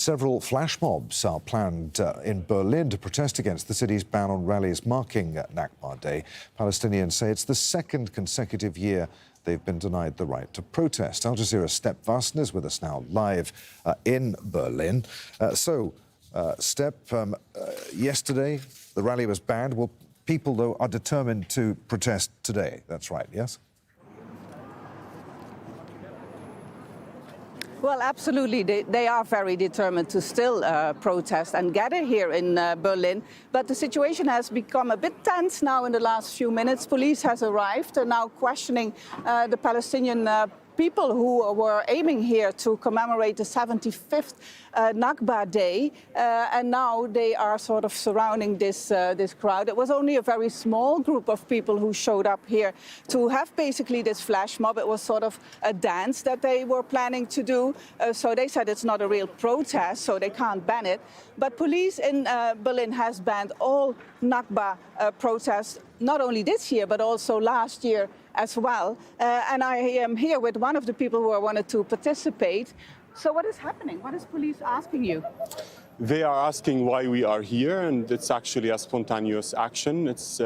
Several flash mobs are planned in Berlin to protest against the city's ban on rallies marking Nakba Day. Palestinians say it's the second consecutive year they've been denied the right to protest. Al Jazeera's Step Vassen is with us now live in Berlin. Step, yesterday the rally was banned. Well, people, though, are determined to protest today. That's right, yes? Well, absolutely. They are very determined to still protest and gather here in Berlin. But the situation has become a bit tense now in the last few minutes. Police has arrived and now questioning the Palestinian people who were aiming here to commemorate the 75th Nakba Day, and now they are sort of surrounding this crowd. It was only a very small group of people who showed up here to have basically this flash mob. It was sort of a dance that they were planning to do, so they said it's not a real protest, so they can't ban it. But police in Berlin has banned all Nakba protests, not only this year, but also last year as well. And I am here with one of the people who wanted to participate. So what is happening? What is police asking you? They are asking why we are here, and it's actually a spontaneous action. It's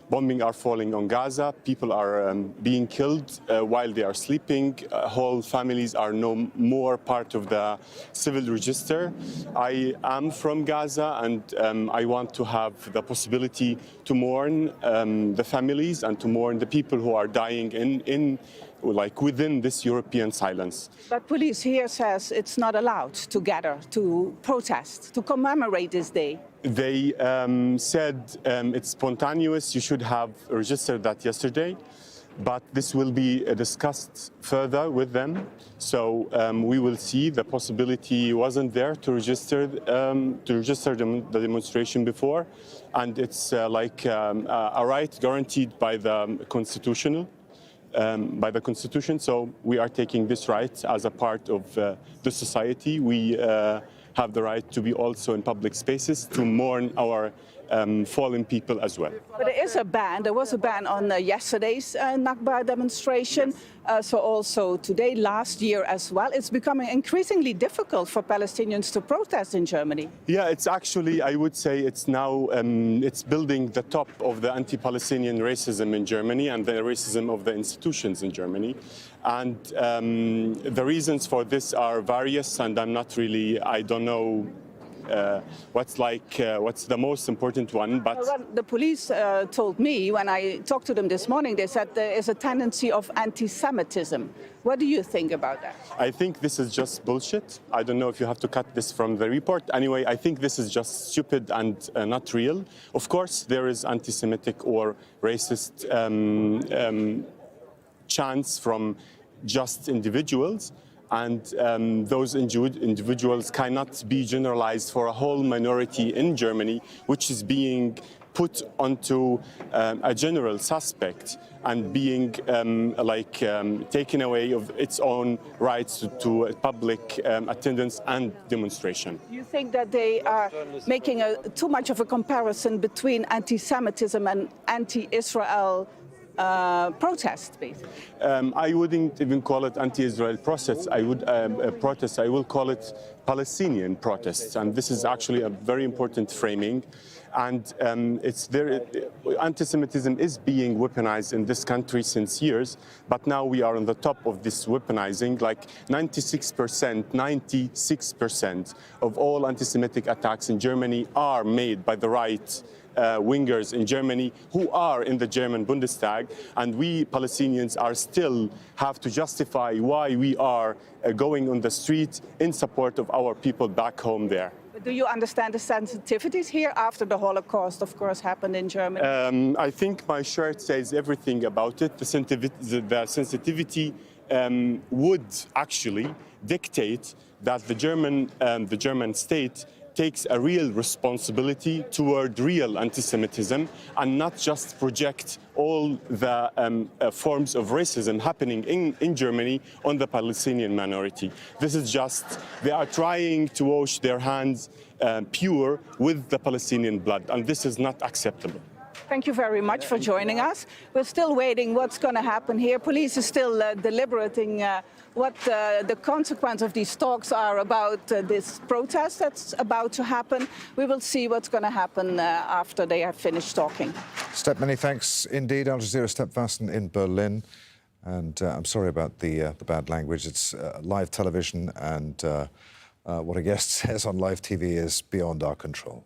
bombing are falling on Gaza. People are being killed while they are sleeping. Whole families are no more part of the civil register. I am from Gaza, and I want to have the possibility to mourn the families and to mourn the people who are dying within this European silence. But police here says it's not allowed to gather, to protest, to commemorate this day. They said it's spontaneous. You should have registered that yesterday, but this will be discussed further with them. So we will see. The possibility wasn't there to register the demonstration before, and it's like a right guaranteed by the Constitution. So we are taking this right as a part of the society. We have the right to be also in public spaces to mourn our fallen people as well. But there is a ban. There was a ban on yesterday's Nakba demonstration. So also today, last year as well. It's becoming increasingly difficult for Palestinians to protest in Germany. Yeah, it's actually, I would say it's now, it's building the top of the anti-Palestinian racism in Germany and the racism of the institutions in Germany. And the reasons for this are various, and I don't know what's the most important one, but well, the police told me when I talked to them this morning, they said there is a tendency of anti-Semitism. What do you think about that? I think this is just bullshit. I don't know if you have to cut this from the report. Anyway, I think this is just stupid and not real. Of course, there is anti-Semitic or racist chants from just individuals. And those individuals cannot be generalized for a whole minority in Germany, which is being put onto a general suspect and being taken away of its own rights to public attendance and demonstration. You think that they are making too much of a comparison between anti-Semitism and anti-Israel protest, basically? I wouldn't even call it anti-Israel protest. I will call it Palestinian protests, and this is actually a very important framing. And anti-Semitism is being weaponized in this country since years, but now we are on the top of this weaponizing. Like 96% of all anti-Semitic attacks in Germany are made by the right wingers in Germany who are in the German Bundestag, and we Palestinians still have to justify why we are going on the street in support of our people back home there. But do you understand the sensitivities here after the Holocaust, of course, happened in Germany? I think my shirt says everything about it. The sensitivity would actually dictate that the German state takes a real responsibility toward real anti-Semitism and not just project all the forms of racism happening in Germany on the Palestinian minority. This is just, they are trying to wash their hands pure with the Palestinian blood, and this is not acceptable. Thank you very much for joining us. We're still waiting what's going to happen here. Police is still deliberating what the consequence of these talks are about this protest that's about to happen. We will see what's going to happen after they have finished talking. Step, many thanks indeed. Al Jazeera Step Vassen in Berlin. And I'm sorry about the bad language. It's live television, and what a guest says on live TV is beyond our control.